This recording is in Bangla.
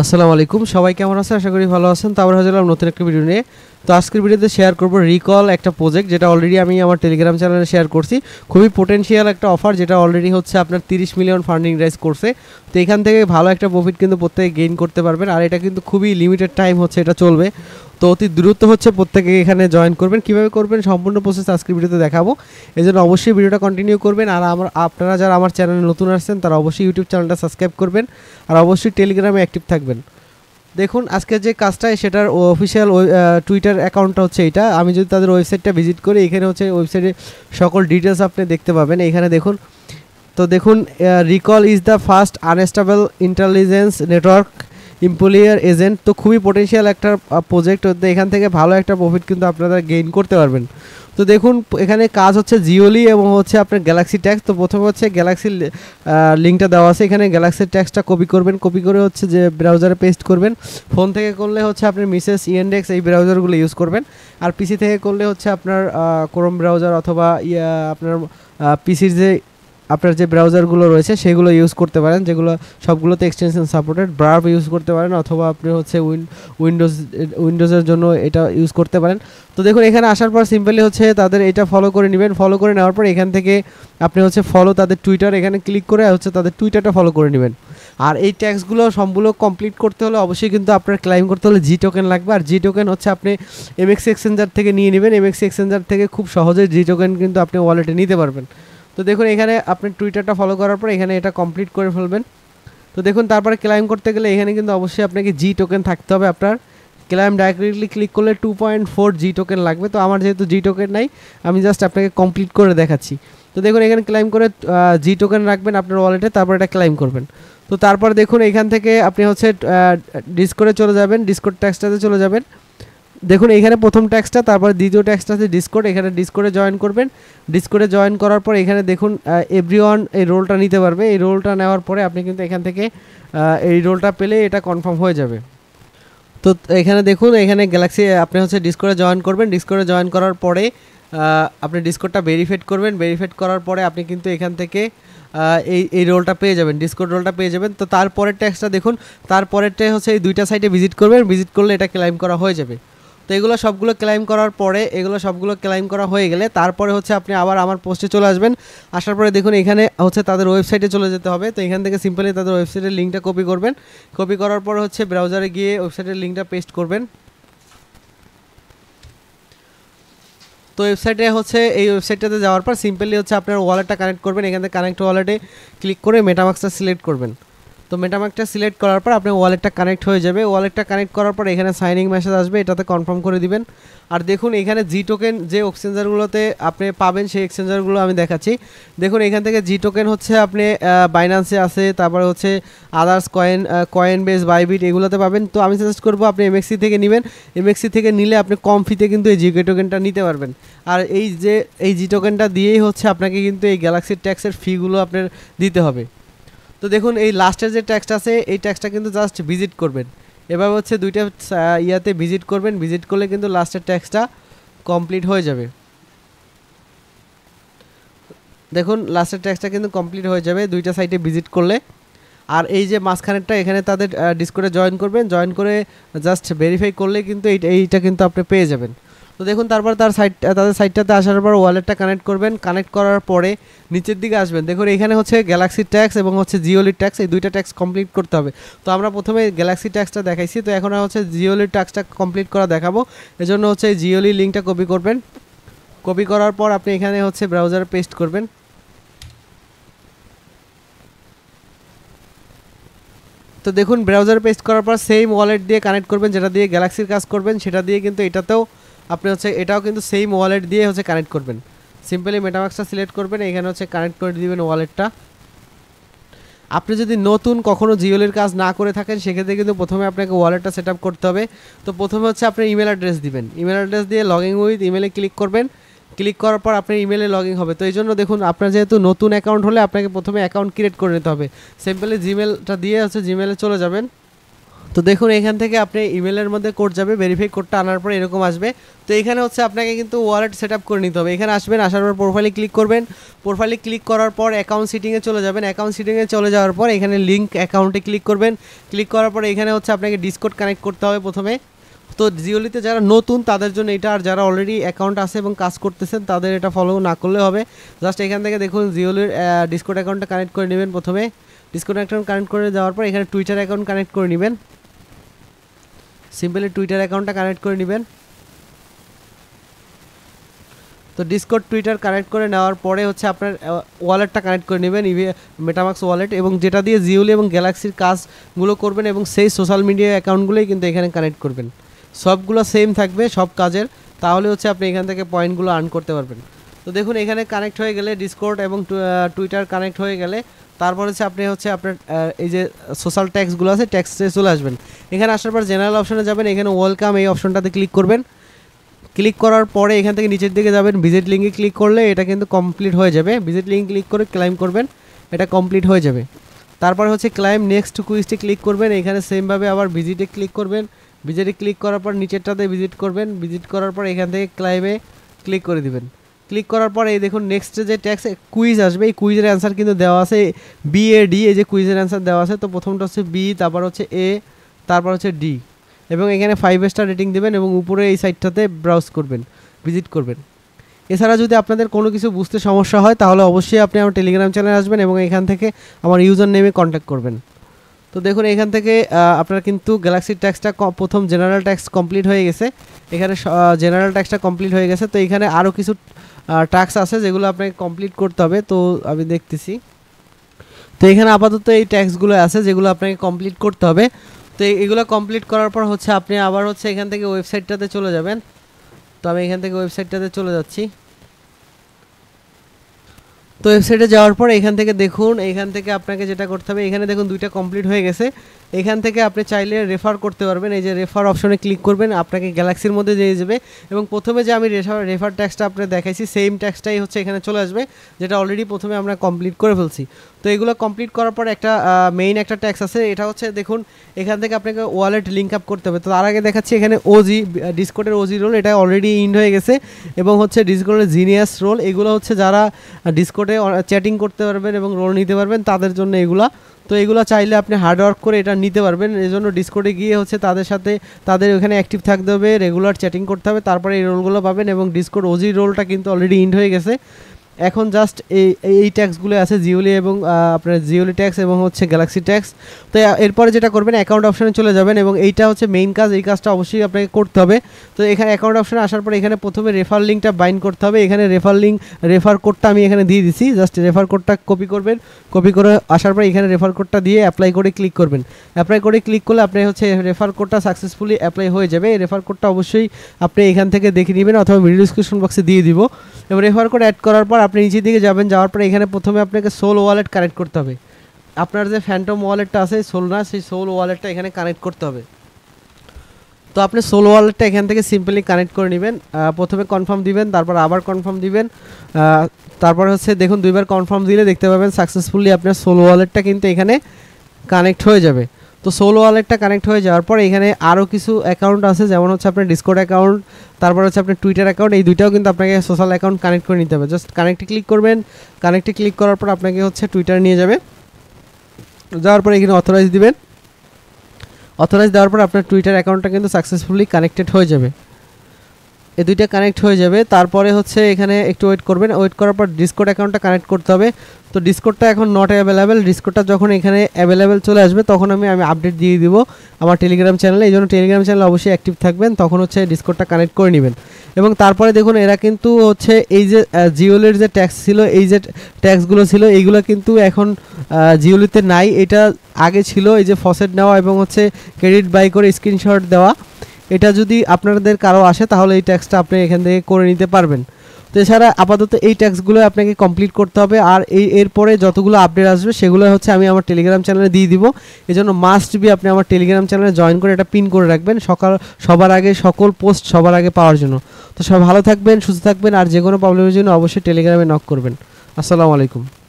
আসসালামু আলাইকুম, সবাই কেমন আছেন? আশা করি ভালো আছেন। তো আমরা হলাম নতুন একটা ভিডিও নিয়ে। তো আজকের ভিডিওতে শেয়ার করব রিকল একটা প্রজেক্ট, যেটা অলরেডি আমি আমার টেলিগ্রাম চ্যানেলে শেয়ার করছি। খুবই পোটেনশিয়াল একটা অফার, যেটা অলরেডি হচ্ছে আপনার 30 মিলিয়ন ফান্ডিং রাইজ করছে। তো এখান থেকে ভালো একটা প্রফিট কিন্তু প্রত্যেকে গেইন করতে পারবেন, আর এটা কিন্তু খুবই লিমিটেড টাইম হচ্ছে এটা চলবে। তো অতি দ্রুত হচ্ছে প্রত্যেকে এখানে জয়েন করবেন। কীভাবে করবেন সম্পূর্ণ প্রসেস আজকের ভিডিওতে দেখাবো, এই জন্য অবশ্যই ভিডিওটা কন্টিনিউ করবেন। আর আপনারা যারা আমার চ্যানেলে নতুন আসছেন তারা অবশ্যই ইউটিউব চ্যানেলটা সাবস্ক্রাইব করবেন, আর অবশ্যই টেলিগ্রামে অ্যাক্টিভ থাকবেন। দেখুন আজকে যে কাজটা, সেটার অফিসিয়াল টুইটার অ্যাকাউন্টটা হচ্ছে এইটা। আমি যদি তাদের ওয়েবসাইটটা ভিজিট করি, এখানে হচ্ছে ওয়েবসাইটে সকল ডিটেলস আপনি দেখতে পাবেন। এখানে দেখুন, তো দেখুন recall is the first unstable intelligence network employer agent. তো খুবই পোটেনশিয়াল একটা প্রজেক্ট, তো এখান থেকে ভালো একটা প্রফিট কিন্তু আপনারা গেইন করতে পারবেন। তো দেখুন এখানে কাজ হচ্ছে জিওলি এবং হচ্ছে আপনার গ্যালাক্সি ট্যাক্স। তো প্রথমে হচ্ছে গ্যালাক্সির লিঙ্কটা দেওয়া আছে, এখানে গ্যালাক্সির ট্যাক্সটা কপি করবেন, কপি করে হচ্ছে যে ব্রাউজারে পেস্ট করবেন। ফোন থেকে করলে হচ্ছে আপনি মিসেস ইএনডেক্স এই ব্রাউজারগুলো ইউজ করবেন, আর পিসি থেকে করলে হচ্ছে আপনার ক্রোম ব্রাউজার অথবা আপনার পিসির যে আপনার যে ব্রাউজারগুলো রয়েছে সেগুলো ইউজ করতে পারেন, যেগুলো সবগুলোতে এক্সটেনশন সাপোর্টেড। ব্রাউজ ইউজ করতে পারেন, অথবা আপনি হচ্ছে উইন্ডোজের জন্য এটা ইউজ করতে পারেন। তো দেখুন এখানে আসার পর সিম্পলি হচ্ছে তাদের এটা ফলো করে নেবেন। ফলো করে নেওয়ার পর এখান থেকে আপনি হচ্ছে ফলো তাদের টুইটার, এখানে ক্লিক করে হচ্ছে তাদের টুইটারটা ফলো করে নেবেন। আর এই ট্যাক্সগুলো সম্পূর্ণ কমপ্লিট করতে হলে অবশ্যই কিন্তু আপনার ক্লাইম করতে হলে জি টোকেন লাগবে। আর জি টোকেন হচ্ছে আপনি এমএক্স এক্সচেঞ্জার থেকে নিয়ে নেবেন। এমএক্স এক্সচেঞ্জার থেকে খুব সহজে জি টোকেন কিন্তু আপনি ওয়ালেটে নিতে পারবেন। তো দেখুন এখানে আপনি টুইটারটা ফলো করার পর এখানে এটা কমপ্লিট করে ফেলবেন। তো দেখুন তারপরে ক্লাইম করতে গেলে এখানে কিন্তু অবশ্যই আপনাকে জি টোকেন থাকতে হবে। আপনার ক্লাইম ডাইরেক্টলি ক্লিক করলে 2.4 জি টোকেন লাগবে। তো আমার যেহেতু জি টোকেন নাই, আমি জাস্ট আপনাকে কমপ্লিট করে দেখাচ্ছি। তো দেখুন এখানে ক্লাইম করে জি টোকেন রাখবেন আপনার ওয়ালেটে, তারপর এটা ক্লাইম করবেন। তো তারপর দেখুন এখান থেকে আপনি হচ্ছে ডিসকর্ডে চলে যাবেন, ডিসকর্ড ট্যাক্সটাতে চলে যাবেন। দেখুন এখানে প্রথম ট্যাক্সটা, তারপর দ্বিতীয় ট্যাক্সটা আছে ডিসকর্ড। এখানে ডিসকর্ডে জয়েন করবেন। ডিসকর্ডে জয়েন করার পর এখানে দেখুন এভরিওয়ান এই রোলটা নিতে পারবে। এই রোলটা নেওয়ার পরে আপনি কিন্তু এখান থেকে এই রোলটা পেলে এটা কনফার্ম হয়ে যাবে। তো এখানে দেখুন এখানে গ্যালাক্সি আপনি হচ্ছে ডিসকর্ডে জয়েন করবেন। ডিসকর্ডে জয়েন করার পরে আপনি ডিসকর্ডটা ভেরিফাইড করবেন। ভেরিফাইড করার পরে আপনি কিন্তু এখান থেকে এই রোলটা পেয়ে যাবেন, ডিসকর্ড রোলটা পেয়ে যাবেন। তো তারপরের ট্যাক্সটা দেখুন, তারপরেরটা হচ্ছে এই দুইটা সাইটে ভিজিট করবেন। ভিজিট করলে এটা ক্লাইম করা হয়ে যাবে। তো এগুলো সবগুলো ক্লাইম করার পরে, এগুলো সবগুলো ক্লাইম করা হয়ে গেলে তারপরে হচ্ছে আপনি আবার আমার পোস্টে চলে আসবেন। আসার পরে দেখুন এখানে হচ্ছে তাদের ওয়েবসাইটে চলে যেতে হবে। তো এখান থেকে সিম্পলি তাদের ওয়েবসাইটের লিঙ্কটা কপি করবেন। কপি করার পর হচ্ছে ব্রাউজারে গিয়ে ওয়েবসাইটের লিঙ্কটা পেস্ট করবেন। তো ওয়েবসাইটে হচ্ছে এই ওয়েবসাইটটাতে যাওয়ার পর সিম্পলি হচ্ছে আপনার ওয়ালেটটা কানেক্ট করবেন। এখান থেকে কানেক্ট ওয়ালেটে ক্লিক করে মেটামাস্কটা সিলেক্ট করবেন। তো মেটামাস্কটা সিলেক্ট করার পর আপনার ওয়ালেটটা কানেক্ট হয়ে যাবে। ওয়ালেটটা কানেক্ট করার পর এখানে সাইনিং মেসেজ আসবে, এটাতে কনফার্ম করে দিবেন। আর দেখুন এখানে জি টোকেন যে এক্সচেঞ্জারগুলোতে আপনি পাবেন সেই এক্সচেঞ্জারগুলো আমি দেখাচ্ছি। দেখুন এখান থেকে জি টোকেন হচ্ছে আপনি বাইন্যান্সে আছে, তারপরে হচ্ছে আদার্স কয়েন বেস বাইবিট এগুলোতে পাবেন। তো আমি সাজেস্ট করবো আপনি এমএক্সি থেকে নেবেন। এমএক্সি থেকে নিলে আপনি কম ফিতে কিন্তু এই জি টোকেনটা নিতে পারবেন। আর এই জি টোকেনটা দিয়েই হচ্ছে আপনাকে কিন্তু এই গ্যালাক্সির ট্যাক্সের ফিগুলো আপনার দিতে হবে। তো দেখুন এই লাস্টের যে ট্যাক্সটা আছে, এই ট্যাক্সটা কিন্তু জাস্ট ভিজিট করবেন। এবার হচ্ছে দুইটা ইয়াতে ভিজিট করবেন। ভিজিট করলে কিন্তু লাস্টের ট্যাক্সটা কমপ্লিট হয়ে যাবে। দেখুন লাস্টের ট্যাক্সটা কিন্তু কমপ্লিট হয়ে যাবে দুইটা সাইটে ভিজিট করলে। আর এই যে মাঝখানেরটা, এখানে তাদের ডিসকর্ডে জয়েন করবেন। জয়েন করে জাস্ট ভেরিফাই করলে কিন্তু এইটা কিন্তু আপনি পেয়ে যাবেন। তো দেখুন তারপর তাদের সাইটটাতে আসার পর ওয়ালেটটা কানেক্ট করবেন। কানেক্ট করার পরে নিচের দিকে আসবেন। দেখুন এখানে হচ্ছে গ্যালাক্সি ট্যাক্স এবং হচ্ছে জিওলি ট্যাক্স, এই দুইটা ট্যাক্স কমপ্লিট করতে হবে। তো আমরা প্রথমে গ্যালাক্সি ট্যাক্সটা দেখাইছি, তো এখন হচ্ছে জিওলি ট্যাক্সটা কমপ্লিট করা দেখাবো। এজন্য হচ্ছে জিওলি লিঙ্কটা কপি করবেন। কপি করার পর আপনি এখানে হচ্ছে ব্রাউজারে পেস্ট করবেন। তো দেখুন ব্রাউজারে পেস্ট করার পর সেম ওয়ালেট দিয়ে কানেক্ট করবেন, যেটা দিয়ে গ্যালাক্সির কাজ করবেন সেটা দিয়ে কিন্তু এটাতেও আপনি হচ্ছে এটাও কিন্তু সেম ওয়ালেট দিয়ে হচ্ছে কানেক্ট করবেন। সিম্পলি মেটামাস্কটা সিলেক্ট করবেন, এখানে হচ্ছে কানেক্ট করে দিবেন ওয়ালেটটা। আপনি যদি নতুন কখনো জিওলির কাজ না করে থাকেন, সেক্ষেত্রে কিন্তু প্রথমে আপনাকে ওয়ালেটটা সেট আপ করতে হবে। তো প্রথমে হচ্ছে আপনি ইমেল অ্যাড্রেস দিবেন। ইমেল অ্যাড্রেস দিয়ে লগ ইন উইথ ইমেলে ক্লিক করবেন। ক্লিক করার পর আপনার ইমেলে লগ ইন হবে। তো এই জন্য দেখুন আপনার যেহেতু নতুন অ্যাকাউন্ট হলে আপনাকে প্রথমে অ্যাকাউন্ট ক্রিয়েট করে নিতে হবে। সিম্পলি জিমেলটা দিয়ে হচ্ছে জিমেলে চলে যাবেন। তো দেখুন এখান থেকে আপনি ইমেলের মধ্যে কোড যাবে, ভেরিফাই কোডটা আনার পর এরকম আসবে। তো এখানে হচ্ছে আপনাকে কিন্তু ওয়ালেট সেট আপ করে নিতে হবে। এখানে আসবেন, আসার পর প্রোফাইলে ক্লিক করবেন। প্রোফাইলে ক্লিক করার পর অ্যাকাউন্ট সেটিংয়ে চলে যাবেন। অ্যাকাউন্ট সেটিংয়ে চলে যাওয়ার পর এখানে লিঙ্ক অ্যাকাউন্টে ক্লিক করবেন। ক্লিক করার পর এখানে হচ্ছে আপনাকে ডিসকর্ড কানেক্ট করতে হবে প্রথমে। তো জিওলিতে যারা নতুন তাদের জন্য এটা, আর যারা অলরেডি অ্যাকাউন্ট আছে এবং কাজ করতেছেন তাদের এটা ফলো না করলে হবে। জাস্ট এখান থেকে দেখুন জিওলির ডিসকর্ড অ্যাকাউন্টটা কানেক্ট করে নেবেন। প্রথমে ডিসকর্ড অ্যাকাউন্ট কানেক্ট করে যাওয়ার পর এখানে টুইটার অ্যাকাউন্ট কানেক্ট করে নেবেন। সিম্পলি টুইটার অ্যাকাউন্টটা কানেক্ট করে নেবেন। তো ডিসকর্ড টুইটার কানেক্ট করে নেওয়ার পরে হচ্ছে আপনার ওয়ালেটটা কানেক্ট করে নেবেন, মেটামাক্স ওয়ালেট, এবং যেটা দিয়ে জিওলি এবং গ্যালাক্সির কাজগুলো করবেন এবং সেই সোশ্যাল মিডিয়া অ্যাকাউন্টগুলোই কিন্তু এখানে কানেক্ট করবেন। সবগুলো সেম থাকবে সব কাজের, তাহলে হচ্ছে আপনি এখান থেকে পয়েন্টগুলো আর্ন করতে পারবেন। তো দেখুন এখানে কানেক্ট হয়ে গেলে ডিসকর্ড এবং টুইটার কানেক্ট হয়ে গেলে তারপর হচ্ছে আপনি হচ্ছে আপনার এই যে সোশ্যাল ট্যাক্সগুলো আছে ট্যাক্সে চলে আসবেন। এখানে আসার পর জেনারেল অপশনে যাবেন, এখানে ওয়েলকাম এই অপশনটাতে ক্লিক করবেন। ক্লিক করার পরে এখান থেকে নিচের দিকে যাবেন, ভিজিট লিঙ্কে ক্লিক করলে এটা কিন্তু কমপ্লিট হয়ে যাবে। ভিজিট লিঙ্ক ক্লিক করে ক্লাইম করবেন, এটা কমপ্লিট হয়ে যাবে। তারপর হচ্ছে ক্লাইম নেক্সট কুইজে ক্লিক করবেন। এখানে সেমভাবে আবার ভিজিটে ক্লিক করবেন। ভিজিটে ক্লিক করার পর নিচেরটাতে ভিজিট করবেন। ভিজিট করার পর এখান থেকে ক্লাইমে ক্লিক করে দিবেন। ক্লিক করার পর এই দেখুন নেক্সট যে ট্যাক্স কুইজ আসবে, এই কুইজের অ্যান্সার কিন্তু দেওয়া আছে BAD, এই যে কুইজের অ্যান্সার দেওয়া আছে। তো প্রথমটা হচ্ছে B, তারপর হচ্ছে A, তারপর হচ্ছে D, এবং এখানে 5 স্টার রেটিং দেবেন এবং উপরে এই সাইটটাতে ব্রাউজ করবেন, ভিজিট করবেন। এছাড়া যদি আপনাদের কোনো কিছু বুঝতে সমস্যা হয় তাহলে অবশ্যই আপনি আমার টেলিগ্রাম চ্যানেলে আসবেন এবং এখান থেকে আমার ইউজার নেমে কন্ট্যাক্ট করবেন। তো দেখুন এখান থেকে আপনার কিন্তু গ্যালাক্সির ট্যাক্সটা প্রথম জেনারেল ট্যাক্স কমপ্লিট হয়ে গেছে। এখানে জেনারেল ট্যাক্সটা কমপ্লিট হয়ে গেছে। তো এখানে আরও কিছু ট্যাক্স আছে যেগুলো আপনাকে কমপ্লিট করতে হবে। তো আমি দেখতেছি, তো এখানে আপাতত এই ট্যাক্সগুলো আছে যেগুলো আপনাকে কমপ্লিট করতে হবে। তো এগুলো কমপ্লিট করার পর হচ্ছে আপনি আবার হচ্ছে এখান থেকে ওয়েবসাইটটাতে চলে যাবেন। তো আমি এখান থেকে ওয়েবসাইটটাতে চলে যাচ্ছি। তো ওয়েবসাইটে যাওয়ার পর এখান থেকে দেখুন, এখান থেকে আপনাকে যেটা করতে হবে, এখানে দেখুন দুইটা কমপ্লিট হয়ে গেছে। এখান থেকে আপনি চাইলে রেফার করতে পারবেন। এই যে রেফার অপশনে ক্লিক করবেন, আপনাকে গ্যালাক্সির মধ্যে দিয়ে যাবে এবং প্রথমে যে আমি রেফার ট্যাক্সটা আপনাকে দেখাইছি সেম ট্যাক্সটাই হচ্ছে এখানে চলে আসবে, যেটা অলরেডি প্রথমে আমরা কমপ্লিট করে ফেলছি। তো এগুলো কমপ্লিট করার পর একটা মেইন একটা ট্যাক্স আছে, এটা হচ্ছে দেখুন এখান থেকে আপনাকে ওয়ালেট লিঙ্ক আপ করতে হবে। তো তার আগে দেখাচ্ছি এখানে ওজি, ডিসকর্ডের ওজি রোল, এটা অলরেডি ইন্ড হয়ে গেছে, এবং হচ্ছে ডিসকর্ডের জিনিয়াস রোল, এগুলো হচ্ছে যারা ডিসকর্ডে চ্যাটিং করতে পারবেন এবং রোল নিতে পারবেন তাদের জন্য এগুলা। তো এগুলো চাইলে আপনি হার্ডওয়ার্ক করে এটা নিতে পারবেন। এই জন্য ডিসকর্ডে গিয়ে হচ্ছে তাদের সাথে তাদের ওখানে অ্যাক্টিভ থাকতে হবে, রেগুলার চ্যাটিং করতে হবে, তারপরে এই রোলগুলো পাবেন। এবং ডিসকর্ড ওজি রোলটা কিন্তু অলরেডি ইন্ড হয়ে গেছে। এখন জাস্ট এই ট্যাক্সগুলো আছে জিওলি এবং আপনার জিওলি ট্যাক্স এবং হচ্ছে গ্যালাক্সি ট্যাক্স। তো এরপরে যেটা করবেন অ্যাকাউন্ট অপশনে চলে যাবেন এবং এইটা হচ্ছে মেইন কাজ, এই কাজটা অবশ্যই আপনাকে করতে হবে। তো এখানে অ্যাকাউন্ট অপশনে আসার পর এখানে প্রথমে রেফার লিঙ্কটা বাইন্ড করতে হবে। এখানে রেফার কোডটা আমি এখানে দিয়ে দিছি, জাস্ট রেফার কোডটা কপি করবেন। কপি করে আসার পর এখানে রেফার কোডটা দিয়ে অ্যাপ্লাই করে ক্লিক করবেন। অ্যাপ্লাই করে ক্লিক করলে আপনি হচ্ছে রেফার কোডটা সাকসেসফুলি অ্যাপ্লাই হয়ে যাবে। এই রেফার কোডটা অবশ্যই আপনি এখান থেকে দেখে নেবেন অথবা ভিডিও ডিসক্রিপশন বক্সে দিয়ে দিব। এবং রেফার কোড অ্যাড করার পর আপনি নিচের দিকে যাবেন, যাওয়ার পরে এখানে প্রথমে আপনাকে সোল ওয়ালেট কানেক্ট করতে হবে। আপনার যে ফ্যান্টম ওয়ালেটটা আছে সোল না, সেই সোল ওয়ালেটটা এখানে কানেক্ট করতে হবে। তো আপনি সোল ওয়ালেটটা এখান থেকে সিম্পলি কানেক্ট করে নেবেন। প্রথমে কনফার্ম দিবেন, তারপর আবার কনফার্ম দিবেন, তারপর হচ্ছে দেখুন দুইবার কনফার্ম দিলে দেখতে পাবেন সাকসেসফুলি আপনার সোল ওয়ালেটটা কিন্তু এখানে কানেক্ট হয়ে যাবে। তো সোল ওয়ালেটটা কানেক্ট হয়ে যাওয়ার পর এখানে আরও কিছু অ্যাকাউন্ট আছে, যেমন হচ্ছে আপনার ডিসকর্ড অ্যাকাউন্ট, তারপর হচ্ছে আপনার টুইটার অ্যাকাউন্ট, এই দুইটাও কিন্তু আপনাকে সোশ্যাল অ্যাকাউন্ট কানেক্ট করে নিতে হবে। জাস্ট কানেক্টে ক্লিক করবেন। কানেক্টে ক্লিক করার পর আপনাকে হচ্ছে টুইটার নিয়ে যাবে। যাওয়ার পর এখানে অথরাইজ দিবেন। অথরাইজ দেওয়ার পর আপনার টুইটার অ্যাকাউন্টটা কিন্তু সাকসেসফুলি কানেক্টেড হয়ে যাবে। এই দুইটা কানেক্ট হয়ে যাবে। তারপরে হচ্ছে এখানে একটু ওয়েট করবেন। ওয়েট করার পর ডিসকর্ড অ্যাকাউন্টটা কানেক্ট করতে হবে। তো ডিসকর্ডটা এখন নট অ্যাভেলেবেল। ডিসকর্ডটা যখন এখানে অ্যাভেলেবেল চলে আসবে তখন আমি আপডেট দিয়ে দিব আমার টেলিগ্রাম চ্যানেলে। এই জন্য টেলিগ্রাম চ্যানেলে অবশ্যই অ্যাক্টিভ থাকবেন, তখন হচ্ছে ডিসকর্ডটা কানেক্ট করে নেবেন। এবং তারপরে দেখুন এরা কিন্তু হচ্ছে এই যে জিওলের যে ট্যাক্স ছিল, এই যে ট্যাক্সগুলো ছিল এইগুলো কিন্তু এখন জিওলিতে নাই। এটা আগে ছিল এই যে ফসেট নেওয়া এবং হচ্ছে ক্রেডিট বাই করে স্ক্রিনশট দেওয়া। এটা যদি আপনাদের কারো আসে তাহলে এই ট্যাক্সটা আপনি এখান থেকে করে নিতে পারবেন। তো এছাড়া আপাতত এই ট্যাক্সগুলো আপনাকে কমপ্লিট করতে হবে। আর এরপরে যতগুলো আপডেট আসবে সেগুলো হচ্ছে আমি আমার টেলিগ্রাম চ্যানেলে দিয়ে দিব। এই জন্য মাস্ট বি আপনি আমার টেলিগ্রাম চ্যানেলে জয়েন করে এটা পিন করে রাখবেন সবার আগে, সকল পোস্ট সবার আগে পাওয়ার জন্য। তো সবাই ভালো থাকবেন, সুস্থ থাকবেন, আর যে কোনো প্রবলেমের জন্য অবশ্যই টেলিগ্রামে নক করবেন। আসসালামু আলাইকুম।